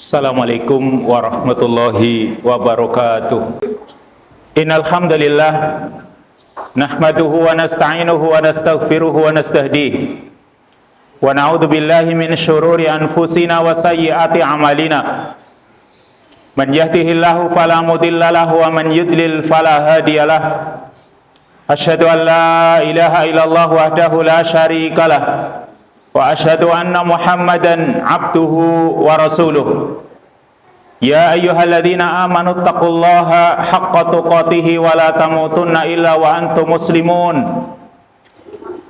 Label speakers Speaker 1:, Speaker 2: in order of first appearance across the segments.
Speaker 1: Assalamualaikum warahmatullahi wabarakatuh. Innal hamdalillah nahmaduhu wa nasta'inuhu wa nastaghfiruhu wa nastahdihi wa na'udzu billahi min syururi anfusina wa sayyiati a'malina. Man yahdihillahu fala mudilla lahu wa man yudlil fala hadiyalah. Asyhadu an la ilaha illallah wahdahu la syarikalah wa asyhadu anna Muhammadan abduhu wa rasuluh. Ya ayyuhalladzina amanu taqullaha haqqa tuqatih wa la tamutunna illa wa antum muslimun.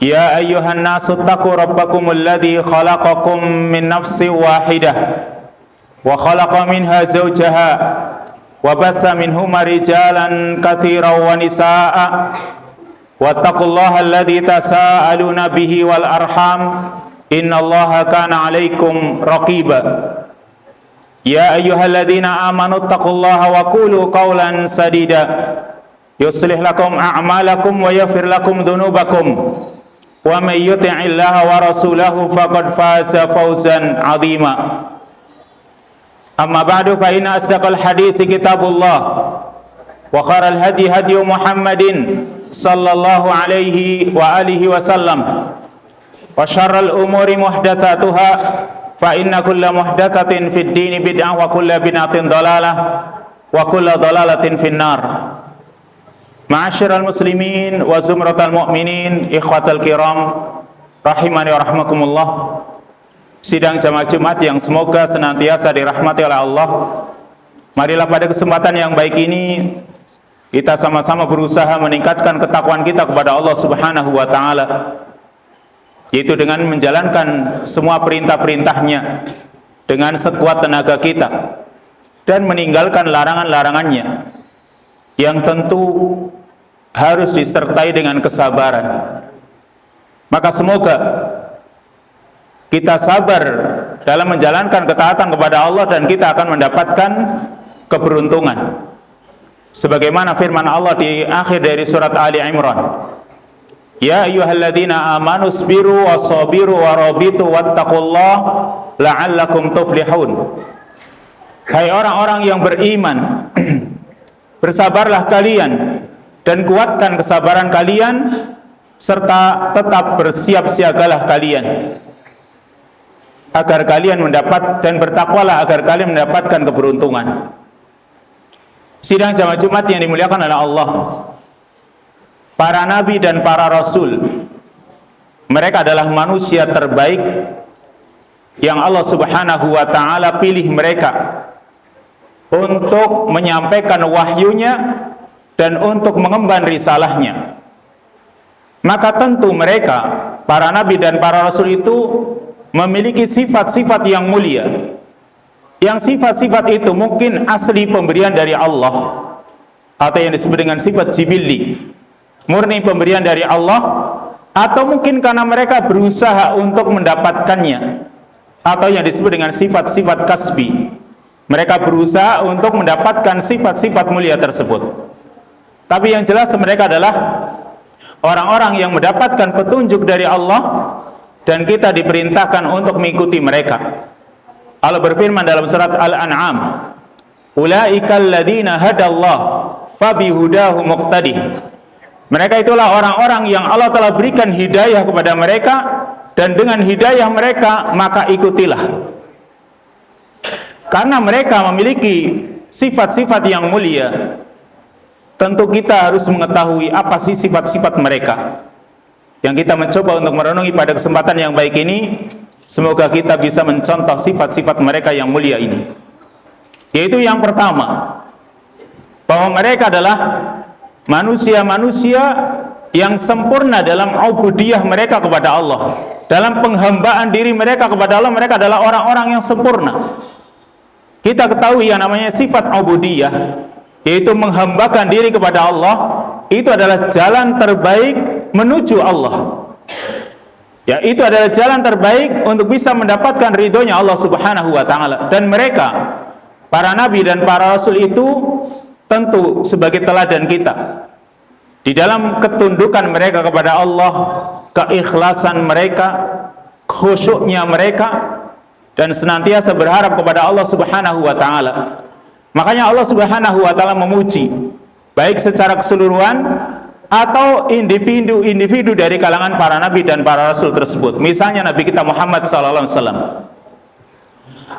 Speaker 1: Ya ayyuhan nasu taqu rabbakumul ladzi khalaqakum min nafsin wahidah wa khalaqa minha zawjaha wa batha minhuma rijalan katsiran wa nisaa'a wattaqullaha alladzi tasaaluna bihi wal arham innallaha kana 'alaikum raqiba. Ya ayyuhalladzina amanu taqullaha wa qulu qawlan sadida yuslih lakum a'malakum wa yaghfir lakum dhunubakum wa may yuti'illaha wa rasulahu faqad faza fawzan 'azima. Amma ba'du fa inna asdaqal haditsi kitabullah wa khairal hadi hadi Muhammadin sallallahu alaihi wa alihi wasallam wa syarral umuri muhdatsatuha fa inna kulla muhdatsatin fid dini bid'ah wa kulla bid'atin dhalalah wa kulla dhalalatin finnar. Ma'asyiral muslimin wa zumratal mu'minin ikhwatal kiram rahimani wa rahmakumullah. Sidang jamaah Jumat yang semoga senantiasa dirahmati oleh Allah. Marilah pada kesempatan yang baik ini kita sama-sama berusaha meningkatkan ketakwaan kita kepada Allah Subhanahu wa taala, yaitu dengan menjalankan semua perintah-perintahnya dengan sekuat tenaga kita dan meninggalkan larangan-larangannya yang tentu harus disertai dengan kesabaran. Maka semoga kita sabar dalam menjalankan ketaatan kepada Allah dan kita akan mendapatkan keberuntungan. Sebagaimana firman Allah di akhir dari surat Ali Imran, ya ayyuhalladzina amanu sabiru wasabiru warabitu wattaqullaha la'allakum tuflihun. Hai orang-orang yang beriman, bersabarlah kalian dan kuatkan kesabaran kalian serta tetap bersiap-siagalah kalian agar kalian mendapat, dan bertakwalah agar kalian mendapatkan keberuntungan. Sidang jamaah Jumat yang dimuliakan oleh Allah, para nabi dan para rasul, mereka adalah manusia terbaik yang Allah Subhanahu wa taala pilih mereka untuk menyampaikan wahyunya dan untuk mengemban risalahnya. Maka tentu mereka, para nabi dan para rasul itu memiliki sifat-sifat yang mulia, yang sifat-sifat itu mungkin asli pemberian dari Allah atau yang disebut dengan sifat jibilli, murni pemberian dari Allah, atau mungkin karena mereka berusaha untuk mendapatkannya, atau yang disebut dengan sifat-sifat kasbi, mereka berusaha untuk mendapatkan sifat-sifat mulia tersebut. Tapi yang jelas mereka adalah orang-orang yang mendapatkan petunjuk dari Allah dan kita diperintahkan untuk mengikuti mereka. Allah berfirman dalam surat Al-An'am, ulaikal ladzina hadallah fabihudahu muqtadih. Mereka itulah orang-orang yang Allah telah berikan hidayah kepada mereka, dan dengan hidayah mereka maka ikutilah. Karena mereka memiliki sifat-sifat yang mulia, tentu kita harus mengetahui apa sih sifat-sifat mereka. Yang kita mencoba untuk merenungi pada kesempatan yang baik ini, semoga kita bisa mencontoh sifat-sifat mereka yang mulia ini. Yaitu yang pertama, bahwa mereka adalah manusia-manusia yang sempurna dalam ubudiyah mereka kepada Allah. Dalam penghambaan diri mereka kepada Allah, mereka adalah orang-orang yang sempurna. Kita ketahui yang namanya sifat ubudiyah, yaitu menghambakan diri kepada Allah, itu adalah jalan terbaik menuju Allah. Ya, itu adalah jalan terbaik untuk bisa mendapatkan ridhonya Allah Subhanahu wa taala. Dan mereka, para nabi dan para rasul itu tentu sebagai teladan kita di dalam ketundukan mereka kepada Allah, keikhlasan mereka, khusyuknya mereka, dan senantiasa berharap kepada Allah Subhanahu wa taala. Makanya Allah Subhanahu wa taala memuji baik secara keseluruhan atau individu dari kalangan para nabi dan para rasul tersebut. Misalnya Nabi kita Muhammad sallallahu alaihi wasallam.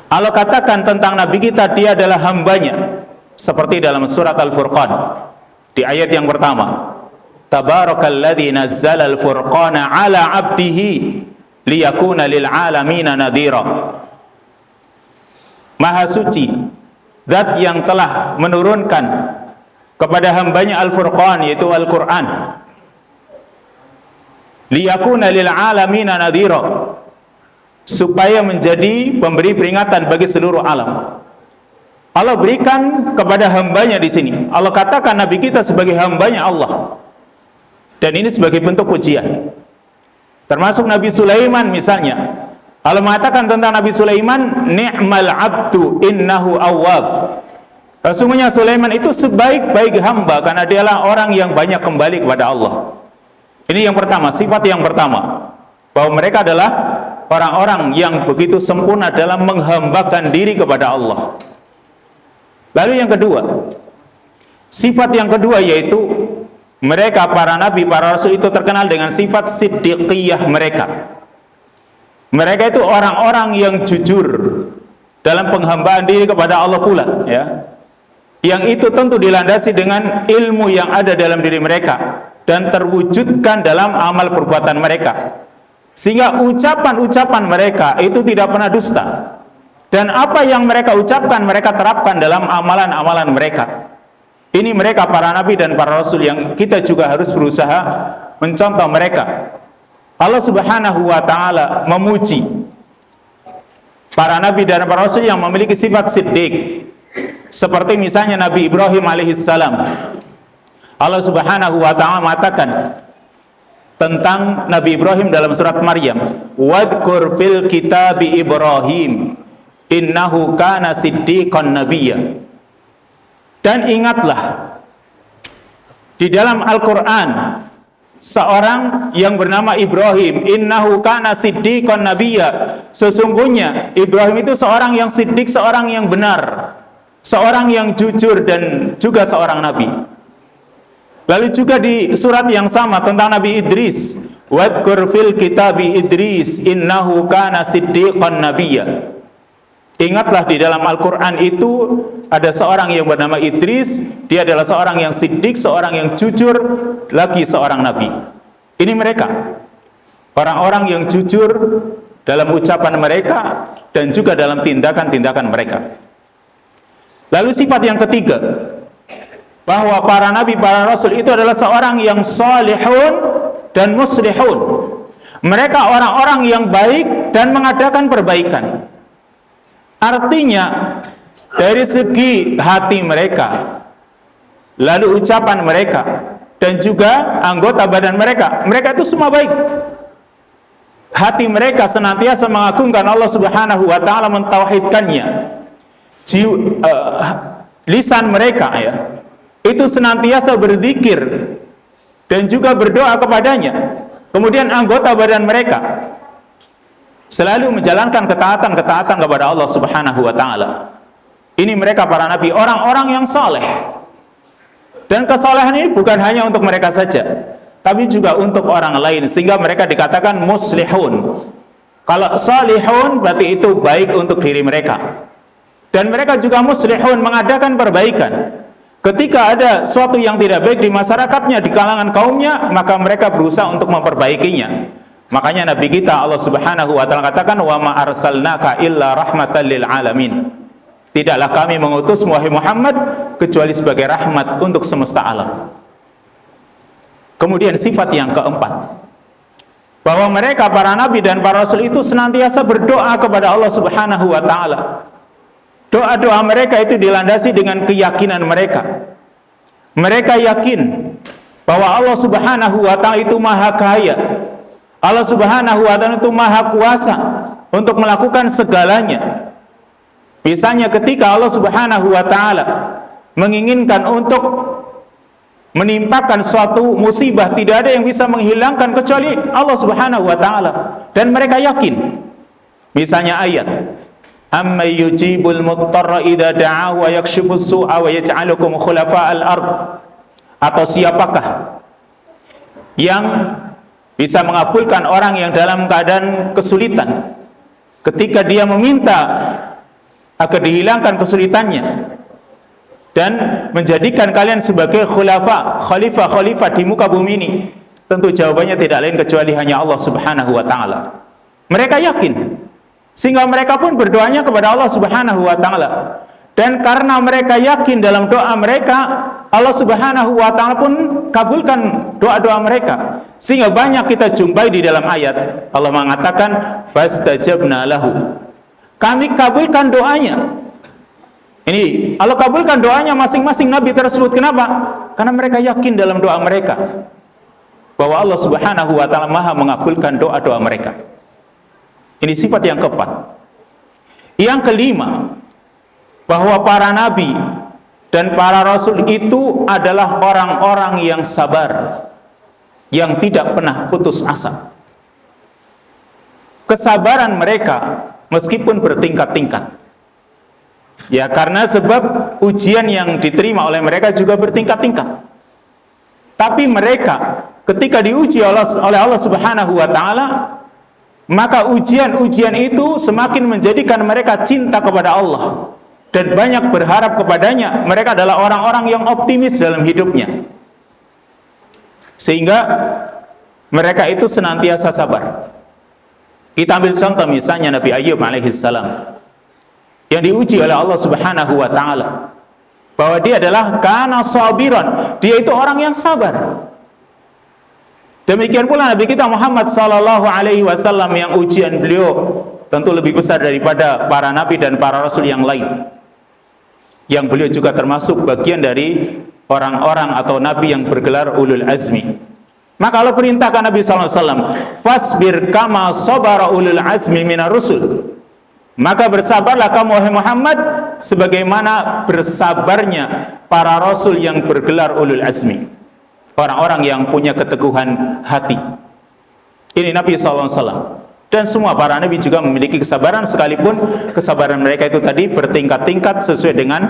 Speaker 1: Allah katakan tentang nabi kita, dia adalah hambanya, seperti dalam surat Al-Furqan di ayat yang pertama. Tabarakalladzi nazzala al-furqana ala 'abdihi liyakuna lil 'alamina nadhira. Maha suci zat yang telah menurunkan kepada hambanya Al-Furqan, yaitu Al-Quran, liyakuna lil alamina nadhira, supaya menjadi pemberi peringatan bagi seluruh alam. Allah berikan kepada hambanya di sini. Allah katakan nabi kita sebagai hambanya Allah, dan ini sebagai bentuk pujian. Termasuk Nabi Sulaiman misalnya, Allah mengatakan tentang Nabi Sulaiman, ni'mal abdu innahu awwab. Sesungguhnya Sulaiman itu sebaik-baik hamba, karena dialah orang yang banyak kembali kepada Allah. Ini yang pertama, sifat yang pertama, bahwa mereka adalah orang-orang yang begitu sempurna dalam menghambakan diri kepada Allah. Lalu yang kedua, sifat yang kedua yaitu mereka para nabi, para rasul itu terkenal dengan sifat siddiqiyah mereka. Mereka itu orang-orang yang jujur dalam penghambaan diri kepada Allah pula, ya. Yang itu tentu dilandasi dengan ilmu yang ada dalam diri mereka dan terwujudkan dalam amal perbuatan mereka, sehingga ucapan-ucapan mereka itu tidak pernah dusta, dan apa yang mereka ucapkan mereka terapkan dalam amalan-amalan mereka. Ini mereka para nabi dan para rasul yang kita juga harus berusaha mencontoh mereka. Allah Subhanahu wa taala memuji para nabi dan para rasul yang memiliki sifat siddiq. Seperti misalnya Nabi Ibrahim alaihissalam. Allah Subhanahu wa ta'ala mengatakan tentang Nabi Ibrahim dalam surat Maryam, wadhkur fil kitabi Ibrahim innahu kana siddiqan nabiyya. Dan ingatlah di dalam Al-Quran seorang yang bernama Ibrahim, innahu kana siddiqan nabiyya. Sesungguhnya Ibrahim itu seorang yang siddiq, seorang yang benar, seorang yang jujur, dan juga seorang nabi. Lalu juga di surat yang sama tentang Nabi Idris, wadhkur fil kitabi Idris innahu kana siddiqan nabiyya. Ingatlah di dalam Al-Quran itu ada seorang yang bernama Idris, dia adalah seorang yang siddiq, seorang yang jujur, lagi seorang nabi. Ini mereka, orang-orang yang jujur dalam ucapan mereka dan juga dalam tindakan-tindakan mereka. Lalu sifat yang ketiga, bahwa para nabi, para rasul itu adalah seorang yang salihun dan muslihun. Mereka orang-orang yang baik dan mengadakan perbaikan. Artinya dari segi hati mereka, lalu ucapan mereka, dan juga anggota badan mereka, mereka itu semua baik. Hati mereka senantiasa mengagungkan Allah Subhanahu wa ta'ala, mentauhidkannya. Lisan mereka, ya, itu senantiasa berzikir dan juga berdoa kepadanya. Kemudian anggota badan mereka selalu menjalankan ketaatan-ketaatan kepada Allah Subhanahu wa ta'ala. Ini mereka para nabi, orang-orang yang saleh. Dan kesalehan ini bukan hanya untuk mereka saja, tapi juga untuk orang lain, sehingga mereka dikatakan muslihun. Kalau salihun berarti itu baik untuk diri mereka. Dan mereka juga muslihun, mengadakan perbaikan. Ketika ada suatu yang tidak baik di masyarakatnya, di kalangan kaumnya, maka mereka berusaha untuk memperbaikinya. Makanya Nabi kita Allah Subhanahu wa ta'ala katakan, wa ma arsalnaka illa rahmatan lil alamin. Tidaklah kami mengutus wahai Muhammad kecuali sebagai rahmat untuk semesta alam. Kemudian sifat yang keempat, bahwa mereka para nabi dan para rasul itu senantiasa berdoa kepada Allah Subhanahu wa ta'ala. Doa-doa mereka itu dilandasi dengan keyakinan mereka. Mereka yakin bahwa Allah Subhanahu wa ta'ala itu maha kaya, Allah Subhanahu wa ta'ala itu maha kuasa untuk melakukan segalanya. Misalnya ketika Allah Subhanahu wa ta'ala menginginkan untuk menimpakan suatu musibah, tidak ada yang bisa menghilangkan kecuali Allah Subhanahu wa ta'ala. Dan mereka yakin. Misalnya ayat Amma yujibul muttarra idza da'ahu wa yakshifus su'a wa yaj'alukum khulafa'al ard. Atau siapakah yang bisa mengabulkan orang yang dalam keadaan kesulitan ketika dia meminta agar dihilangkan kesulitannya dan menjadikan kalian sebagai khalifah di muka bumi ini? Tentu jawabannya tidak lain kecuali hanya Allah Subhanahu wa taala. Mereka yakin, sehingga mereka pun berdoanya kepada Allah Subhanahu wa taala. Dan karena mereka yakin dalam doa mereka, Allah Subhanahu wa taala pun kabulkan doa-doa mereka. Sehingga banyak kita jumpai di dalam ayat Allah mengatakan fastajabna lahu. Kami kabulkan doanya. Ini Allah kabulkan doanya masing-masing nabi tersebut. Kenapa? Karena mereka yakin dalam doa mereka bahwa Allah Subhanahu wa taala Maha mengabulkan doa-doa mereka. Ini sifat yang keempat. Yang kelima, bahwa para nabi dan para rasul itu adalah orang-orang yang sabar, yang tidak pernah putus asa. Kesabaran mereka meskipun bertingkat-tingkat, ya karena sebab ujian yang diterima oleh mereka juga bertingkat-tingkat. Tapi mereka ketika diuji oleh Allah Subhanahu wa taala, maka ujian-ujian itu semakin menjadikan mereka cinta kepada Allah dan banyak berharap kepadanya. Mereka adalah orang-orang yang optimis dalam hidupnya, sehingga mereka itu senantiasa sabar. Kita ambil contoh misalnya Nabi Ayyub alaihissalam yang diuji oleh Allah Subhanahu wa taala bahwa dia adalah kana sabiran, dia itu orang yang sabar. Demikian pula Nabi kita Muhammad sallallahu alaihi wasallam yang ujian beliau tentu lebih besar daripada para nabi dan para rasul yang lain, yang beliau juga termasuk bagian dari orang-orang atau nabi yang bergelar ulul azmi. Maka Allah perintahkan Nabi sallallahu alaihi wasallam, fasbir kama sabara ulul azmi minar rusul. Maka bersabarlah kamu wahai Muhammad sebagaimana bersabarnya para rasul yang bergelar ulul azmi, orang-orang yang punya keteguhan hati. Ini Nabi SAW. Dan semua para nabi juga memiliki kesabaran, sekalipun kesabaran mereka itu tadi bertingkat-tingkat sesuai dengan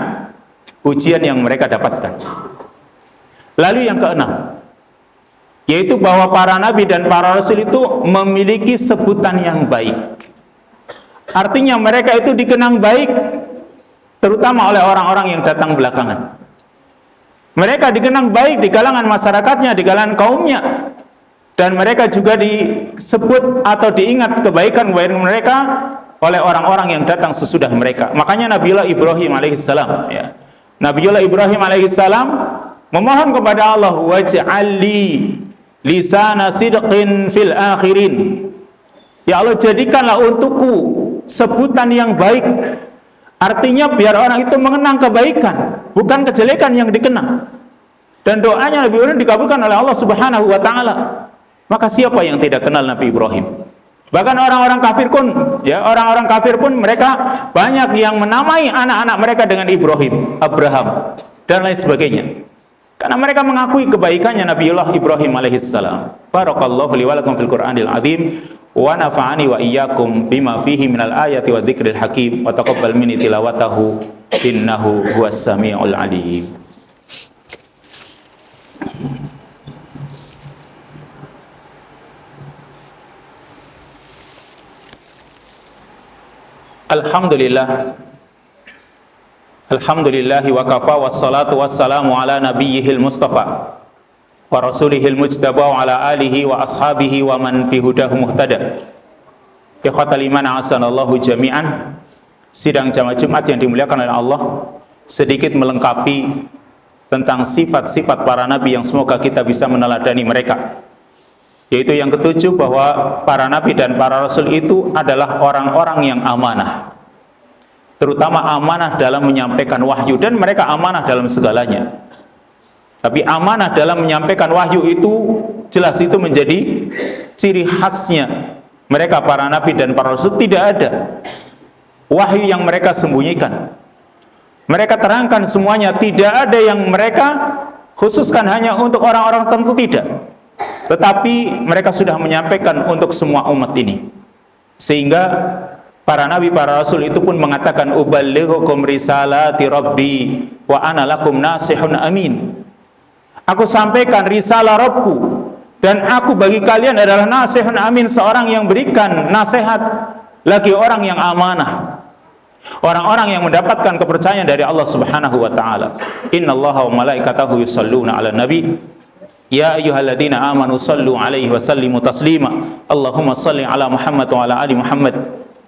Speaker 1: ujian yang mereka dapatkan. Lalu yang keenam, yaitu bahwa para nabi dan para rasul itu memiliki sebutan yang baik. Artinya mereka itu dikenang baik terutama oleh orang-orang yang datang belakangan. Mereka dikenang baik di kalangan masyarakatnya, di kalangan kaumnya, dan mereka juga disebut atau diingat kebaikan mereka oleh orang-orang yang datang sesudah mereka. Makanya Nabiullah Ibrahim alaihissalam, ya, Nabiullah Ibrahim alaihissalam memohon kepada Allah, waj'alli lisana sidqin fil akhirin. Ya Allah, jadikanlah untukku sebutan yang baik. Artinya biar orang itu mengenang kebaikan, bukan kejelekan yang dikenang. Dan doanya Nabi Ibrahim dikabulkan oleh Allah Subhanahu wa taala. Maka siapa yang tidak kenal Nabi Ibrahim? Bahkan orang-orang kafir pun, ya, orang-orang kafir pun mereka banyak yang menamai anak-anak mereka dengan Ibrahim, Abraham, dan lain sebagainya. Karena mereka mengakui kebaikannya Nabiullah Ibrahim alaihissalam. Barakallahu li wa lakum fil Qur'anil azim wa nafa'ani wa iyyakum bima fihi minal ayati wa dzikril hakim wa taqabbal minni tilawatahu innahu huwas samiul alim. Alhamdulillahi wa kafa wassalatu wassalamu ala nabiyyihil mustafa wa rasulihil mujtaba wa ala alihi wa ashabihi wa man bihudahu muhtada. Ikhwatal iman a'asanallahu jami'an. Sidang jamaah Jumat yang dimuliakan oleh Allah, sedikit melengkapi tentang sifat-sifat para nabi yang semoga kita bisa meneladani mereka. Yaitu yang ketujuh, bahwa para nabi dan para rasul itu adalah orang-orang yang amanah, terutama amanah dalam menyampaikan wahyu, dan mereka amanah dalam segalanya. Tapi amanah dalam menyampaikan wahyu itu jelas itu menjadi ciri khasnya mereka para nabi dan para rasul. Tidak ada wahyu yang mereka sembunyikan, mereka terangkan semuanya. Tidak ada yang mereka khususkan hanya untuk orang-orang tertentu, tidak, tetapi mereka sudah menyampaikan untuk semua umat ini. Sehingga Para nabi, para rasul itu pun mengatakan uballighukum risalati rabbi wa ana lakum nasihun amin. Aku sampaikan risalah Rabbku dan aku bagi kalian adalah nasihun amin, seorang yang berikan nasihat, lagi orang yang amanah. Orang-orang yang mendapatkan kepercayaan dari Allah Subhanahu wa taala. Innallaha wa malaikatahu yusholluna 'alan nabi. Ya ayyuhalladzina amanu shallu 'alaihi wa sallimu taslima. Allahumma shalli 'ala Muhammad wa 'ala ali Muhammad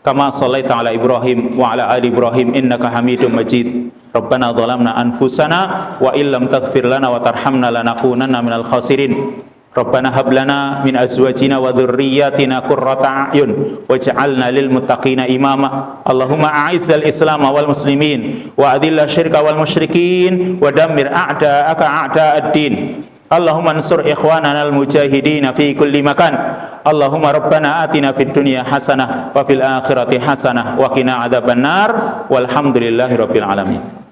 Speaker 1: kama shallaita 'ala Ibrahim wa 'ala ali Ibrahim innaka Hamidum Majid. Rabbana dhalamna anfusana wa illam taghfir lana wa tarhamna lanakunanna minal khasirin. Rabbana hab lana min azwajina wa dhurriyyatina qurrata a'yun waj'alna lil muttaqina imama. Allahumma a'izzal Islam wal muslimin wa adhilla syirka wal musyrikin wa dammir a'da'aka a'da'ad-din. Allahumma ansur ikhwanana al mujahidin fi kulli makan. Allahumma rabbana atina fid dunya hasanah wa fil akhirati hasanah wa qina adzabannar walhamdulillahi rabbil alamin.